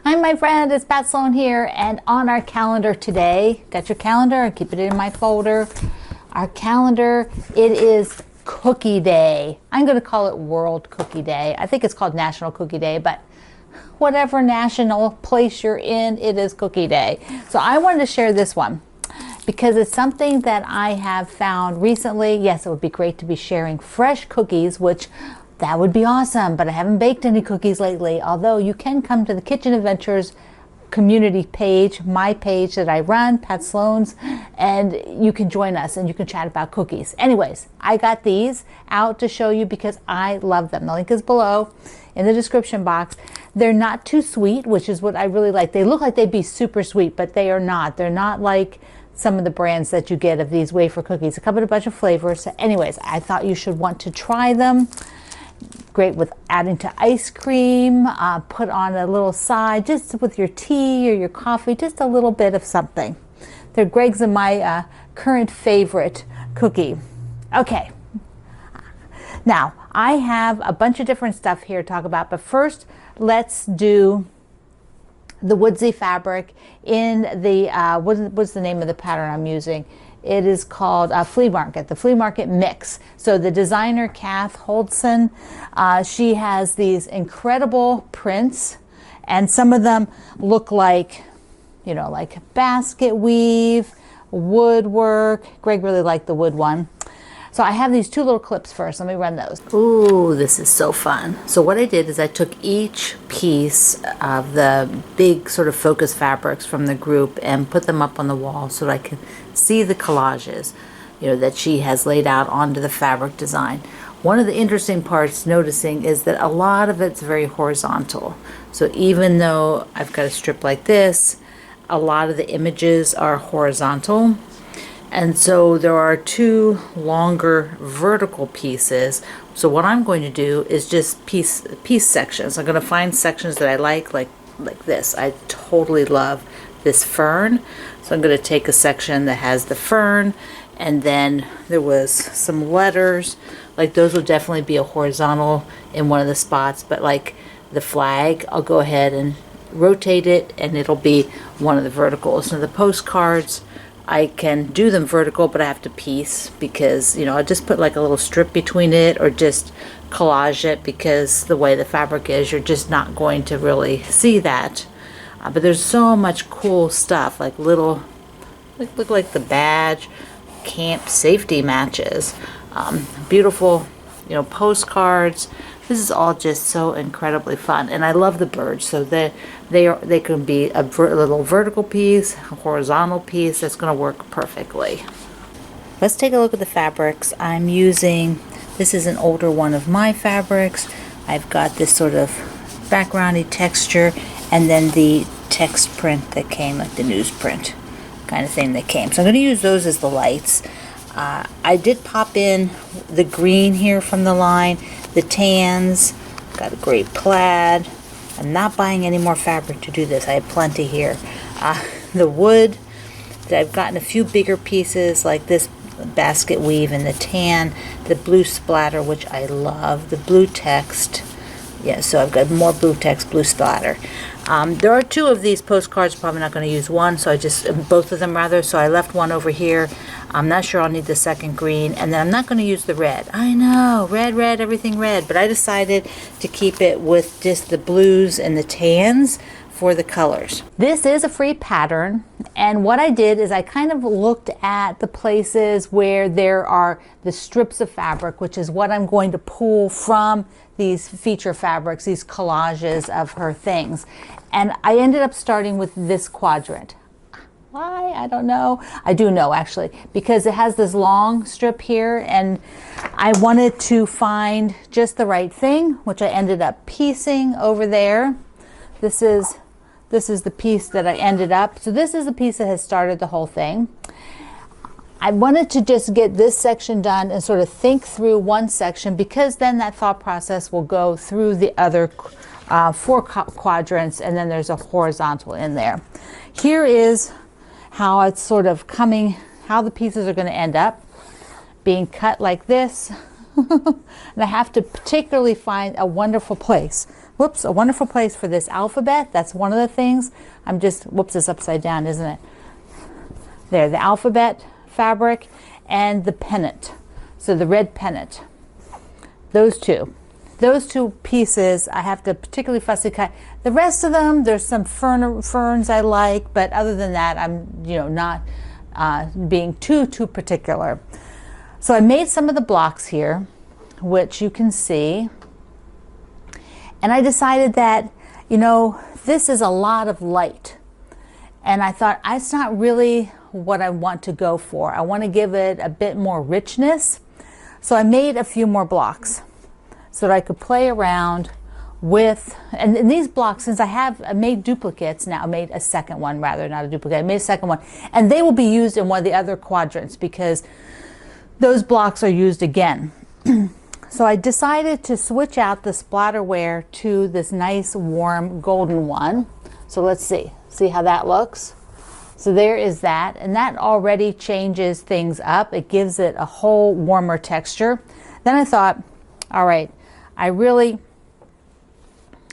Hi, my friend, it's Pat Sloan here, and on our calendar today, got your calendar? I keep it in my folder. Our calendar, it is Cookie Day. I'm going to call it World Cookie Day. I think it's called National Cookie Day, but whatever national place you're in, it is Cookie Day. So I wanted to share this one because it's something that I have found recently. Yes, it would be great to be sharing fresh cookies, which that would be awesome, but I haven't baked any cookies lately. Although you can come to the Kitchen Adventures community page, my page that I run, Pat Sloan's, and you can join us and you can chat about cookies. Anyways, I got these out to show you because I love them. The link is below in the description box. They're not too sweet, which is what I really like. They look like they'd be super sweet, but they are not. They're not like some of the brands that you get of these wafer cookies. They come in a bunch of flavors. So anyways, I thought you should want to try them. Great with adding to ice cream, put on a little side, just with your tea or your coffee, just a little bit of something. They're Greg's and my current favorite cookie. Okay, now I have a bunch of different stuff here to talk about, but first let's do the woodsy fabric in the, what's the name of the pattern I'm using? It is called Flea Market, the Flea Market Mix. So the designer, Kath Holdson, she has these incredible prints, and some of them look like, you know, like basket weave, woodwork. Greg really liked the wood one. So I have these two little clips first. Let me run those. Ooh, this is so fun. So what I did is I took each piece of the big sort of focus fabrics from the group and put them up on the wall so that I could see the collages, you know, that she has laid out onto the fabric design. One of the interesting parts noticing is that a lot of it's very horizontal. So even though I've got a strip like this, a lot of the images are horizontal. And so there are two longer vertical pieces. So what I'm going to do is just piece sections. I'm going to find sections that I like this. I totally love this fern. So I'm going to take a section that has the fern, and then there was some letters. Like those will definitely be a horizontal in one of the spots, but like the flag, I'll go ahead and rotate it and it'll be one of the verticals. So the postcards, I can do them vertical, but I have to piece because, you know, I just put like a little strip between it or just collage it because the way the fabric is, you're just not going to really see that. But there's so much cool stuff, like little, look like the badge, camp safety matches, beautiful, you know, postcards. This is all just so incredibly fun, and I love the birds. So they can be a little vertical piece, a horizontal piece. That's going to work perfectly. Let's take a look at the fabrics I'm using. This is an older one of my fabrics. I've got this sort of backgroundy texture, and then the text print that came, like the newsprint kind of thing that came. So I'm going to use those as the lights. I did pop in the green here from the line, the tans, got a great plaid. I'm not buying any more fabric to do this. I have plenty here. The wood, I've gotten a few bigger pieces like this basket weave and the tan, the blue splatter, which I love, the blue text. Yeah, so I've got more blue text, blue splatter. There are two of these postcards, probably not going to use one, so I just, both of them rather, so I left one over here. I'm not sure I'll need the second green, and then I'm not going to use the red. I know, red, everything red, but I decided to keep it with just the blues and the tans for the colors. This is a free pattern, and what I did is I kind of looked at the places where there are the strips of fabric, which is what I'm going to pull from these feature fabrics, these collages of her things. And I ended up starting with this quadrant. Why? I don't know. I do know actually, because it has this long strip here, and I wanted to find just the right thing, which I ended up piecing over there. This is the piece that I ended up. So this is the piece that has started the whole thing. I wanted to just get this section done and sort of think through one section, because then that thought process will go through the other four quadrants, and then there's a horizontal in there. Here is how it's sort of coming, how the pieces are going to end up being cut like this. And I have to particularly find a wonderful place whoops, a wonderful place for this alphabet. That's one of the things. I'm just, whoops, it's upside down, isn't it? There, the alphabet fabric and the pennant. So the red pennant. Those two pieces I have to particularly fussy cut. The rest of them, there's some ferns I like, but other than that, I'm not being too particular. So I made some of the blocks here, which you can see, and I decided that this is a lot of light, and I thought it's not really what I want to go for. I want to give it a bit more richness, so I made a few more blocks so that I could play around with, and these blocks, since I made duplicates now, I made a second one rather, not a duplicate, I made a second one, and they will be used in one of the other quadrants because those blocks are used again. So I decided to switch out the splatterware to this nice warm golden one. So let's see how that looks. So there is that, and that already changes things up. It gives it a whole warmer texture. Then I thought, all right, I really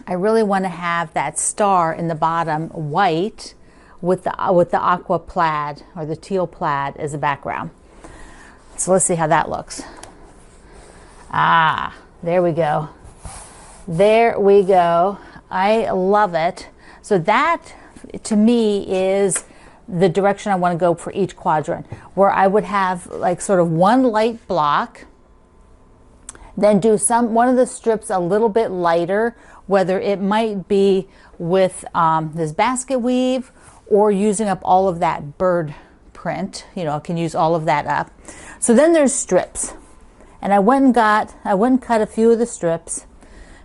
want to have that star in the bottom white with the aqua plaid or the teal plaid as a background. So let's see how that looks. Ah, there we go. There we go. I love it. So that, to me, is the direction I want to go for each quadrant, where I would have like sort of one light block, then do one of the strips a little bit lighter, whether it might be with this basket weave or using up all of that bird print. I can use all of that up. So then there's strips, and I went and cut a few of the strips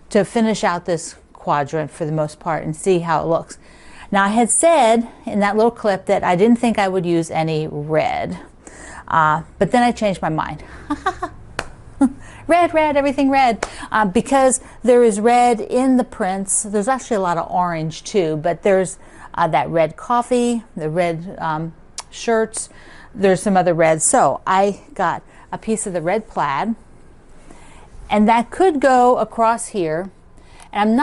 to finish out this quadrant for the most part and see how it looks. Now, I had said in that little clip that I didn't think I would use any red, but then I changed my mind. Red, everything red, because there is red in the prints. There's actually a lot of orange too, but there's that red coffee, the red shirts, there's some other reds. So I got a piece of the red plaid, and that could go across here, and I'm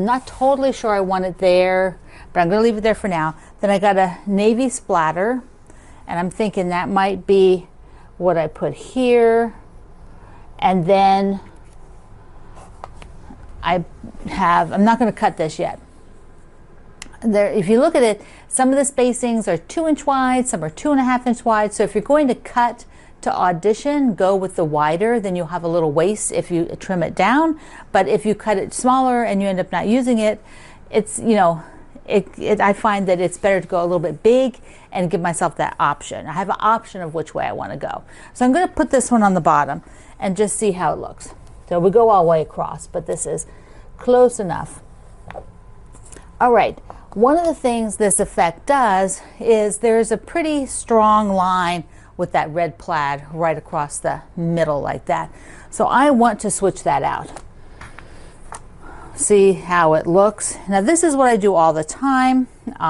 not totally sure I want it there, but I'm going to leave it there for now. Then I got a navy splatter, and I'm thinking that might be what I put here. And then I'm not going to cut this yet. If you look at it, some of the spacings are 2-inch wide, some are 2.5-inch wide. So if you're going to cut to audition, go with the wider, then you'll have a little waste if you trim it down. But if you cut it smaller and you end up not using it, I find that it's better to go a little bit big and give myself that option. I have an option of which way I want to go. So I'm going to put this one on the bottom and just see how it looks. So we go all the way across, but this is close enough. All right, one of the things this effect does is there's a pretty strong line with that red plaid right across the middle like that. So I want to switch that out. See how it looks. Now this is what I do all the time.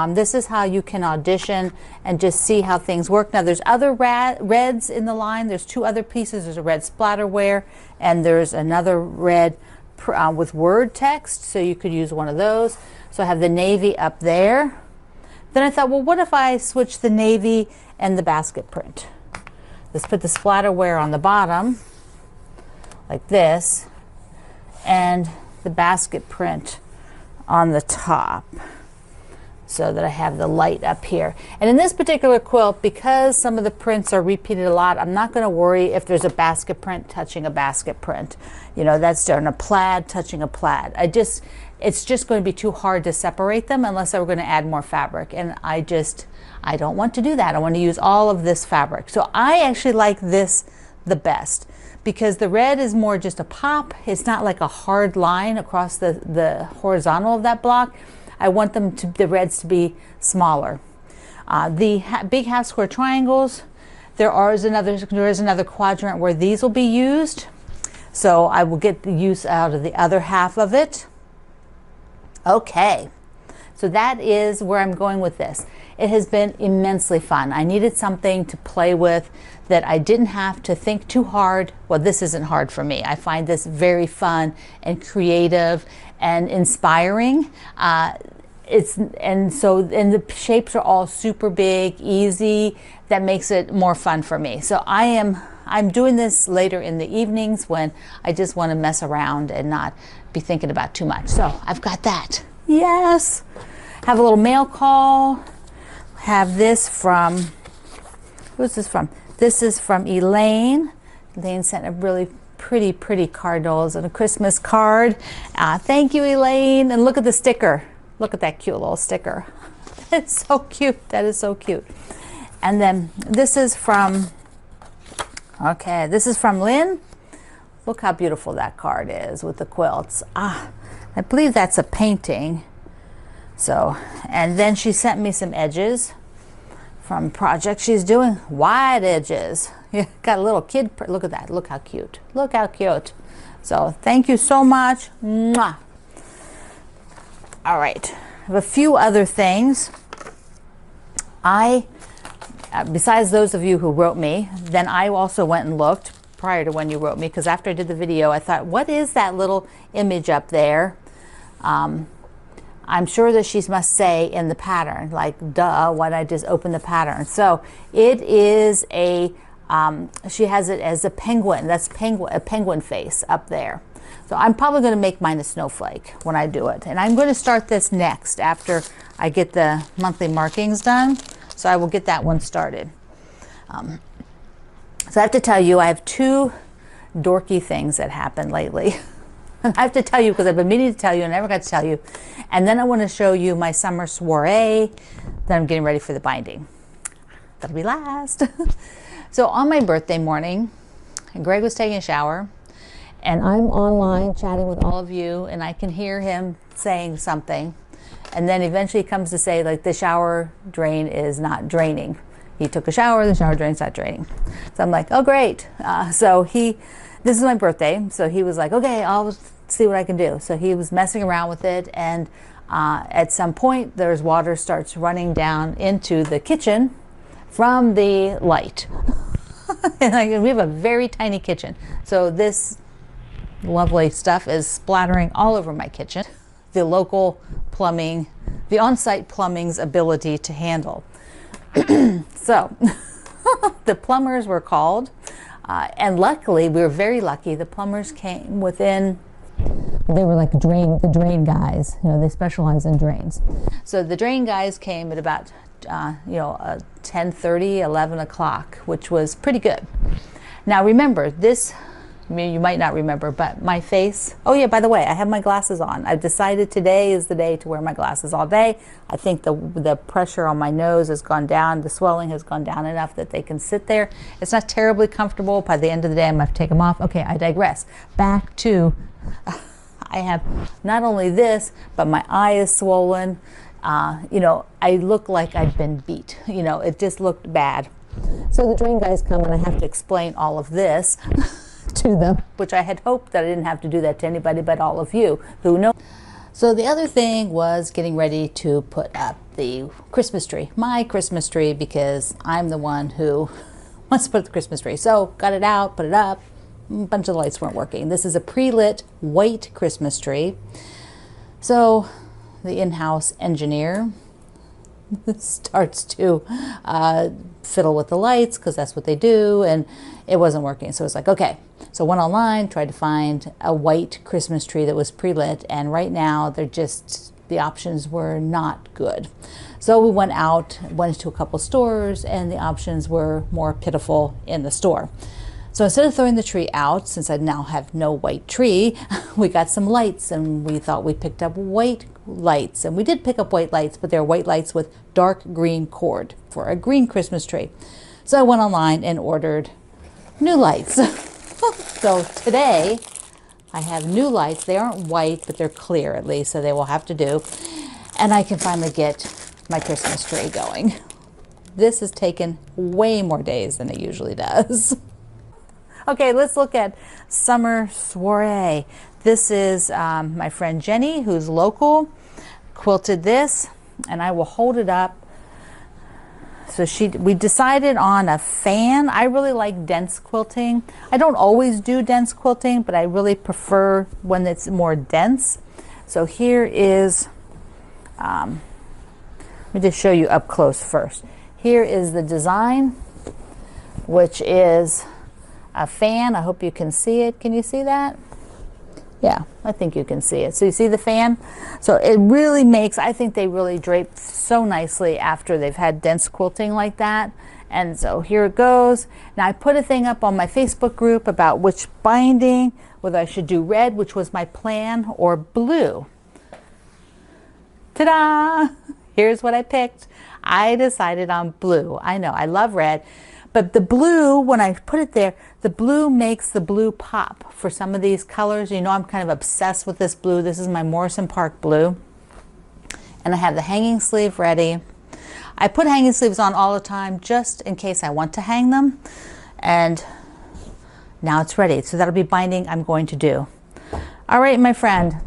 This is how you can audition and just see how things work. Now there's other reds in the line. There's two other pieces. There's a red splatterware and there's another red with word text, so you could use one of those. So I have the navy up there. Then I thought, well, what if I switch the navy and the basket print? Let's put the splatterware on the bottom like this, and the basket print on the top, so that I have the light up here. And in this particular quilt, because some of the prints are repeated a lot, I'm not going to worry if there's a basket print touching a basket print. That's done a plaid touching a plaid. It's just going to be too hard to separate them unless I were going to add more fabric, and I don't want to do that. I want to use all of this fabric. So I actually like this the best, because the red is more just a pop. It's not like a hard line across the horizontal of that block. I want the reds to be smaller. The big half square triangles, there is another quadrant where these will be used. So I will get the use out of the other half of it. Okay, So that is where I'm going with this. It has been immensely fun. I needed something to play with that I didn't have to think too hard. Well, this isn't hard for me. I find this very fun and creative and inspiring. And the shapes are all super big, easy. That makes it more fun for me. So I'm doing this later in the evenings when I just want to mess around and not be thinking about too much. So I've got that. Yes. Have a little mail call. Have this from, who's this from? This is from Elaine. Elaine sent a really pretty card dolls and a Christmas card. Thank you, Elaine. And look at the sticker. Look at that cute little sticker. It's so cute. That is so cute. And then this is from, okay, this is from Lynn. Look how beautiful that card is with the quilts. I believe that's a painting. So, and then she sent me some edges from a project she's doing. Wide edges. Yeah, got a little kid. Look at that. Look how cute. Look how cute. So thank you so much. Mwah. All right. I have a few other things. Besides those of you who wrote me, then I also went and looked prior to when you wrote me, because after I did the video, I thought, what is that little image up there? I'm sure that she must say in the pattern, like, duh, why did I just open the pattern? So it is a, she has it as a penguin. That's a penguin face up there. So I'm probably going to make mine a snowflake when I do it. And I'm going to start this next after I get the monthly markings done. So I will get that one started. So I have to tell you, I have two dorky things that happened lately. I have to tell you because I've been meaning to tell you and I never got to tell you. And then I want to show you my summer soiree that I'm getting ready for the binding. That'll be last. So on my birthday morning, Greg was taking a shower and I'm online chatting with all of you and I can hear him saying something. And then eventually he comes to say, like, the shower drain is not draining. He took a shower, the shower drain's not draining. So I'm like, oh, great. This is my birthday, so he was like, okay, I'll see what I can do. So he was messing around with it, and at some point, there's water starts running down into the kitchen from the light. And we have a very tiny kitchen. So this lovely stuff is splattering all over my kitchen. The local plumbing, the on-site plumbing's ability to handle. So the plumbers were called. And luckily, we were very lucky. The plumbers came within, they were like the drain guys. You know, they specialize in drains. So the drain guys came at about, 10:30, 11 o'clock, which was pretty good. Now remember, this, I mean, you might not remember, but my face, oh yeah, by the way, I have my glasses on. I've decided today is the day to wear my glasses all day. I think the pressure on my nose has gone down, the swelling has gone down enough that they can sit there. It's not terribly comfortable. By the end of the day, I'm going to have to take them off. Okay, I digress. Back to, I have not only this, but my eye is swollen. I look like I've been beat. It just looked bad. So the drain guys come and I have to explain all of this to them, which I had hoped that I didn't have to do that to anybody but all of you who know. So the other thing was getting ready to put up the Christmas tree, my Christmas tree, because I'm the one who wants to put up the Christmas tree. So got it out, put it up, a bunch of the lights weren't working. This is a pre-lit white Christmas tree. So the in-house engineer starts to fiddle with the lights because that's what they do, and it wasn't working. So it's like, okay. So went online, tried to find a white Christmas tree that was pre-lit, and right now the options were not good. So we went to a couple stores, and the options were more pitiful in the store. So instead of throwing the tree out, since I now have no white tree, we got some lights, and we thought we picked up white lights. And we did pick up white lights, but they're white lights with dark green cord for a green Christmas tree. So I went online and ordered new lights. So today I have new lights. They aren't white, but they're clear at least, so they will have to do. And I can finally get my Christmas tree going. This has taken way more days than it usually does. Okay, let's look at summer soiree. This is my friend Jenny, who's local, quilted this, and I will hold it up. So we decided on a fan. I really like dense quilting. I don't always do dense quilting, but I really prefer when it's more dense. So here is, let me just show you up close first. Here is the design, which is a fan. I hope you can see it. Can you see that? Yeah, I think you can see it. So you see the fan? So it really makes, I think they really drape so nicely after they've had dense quilting like that. And so here it goes. Now I put a thing up on my Facebook group about which binding, whether I should do red, which was my plan, or blue. Ta-da! Here's what I picked. I decided on blue. I know, I love red. But the blue, when I put it there, the blue makes the blue pop for some of these colors. You know, I'm kind of obsessed with this blue. This is my Morrison Park blue. And I have the hanging sleeve ready. I put hanging sleeves on all the time just in case I want to hang them. And now it's ready. So that'll be binding I'm going to do. All right, my friend.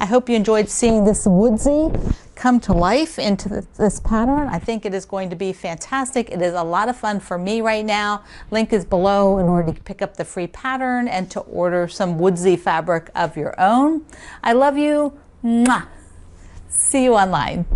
I hope you enjoyed seeing this woodsy come to life into this pattern. I think it is going to be fantastic. It is a lot of fun for me right now. Link is below in order to pick up the free pattern and to order some woodsy fabric of your own. I love you. Mwah. See you online.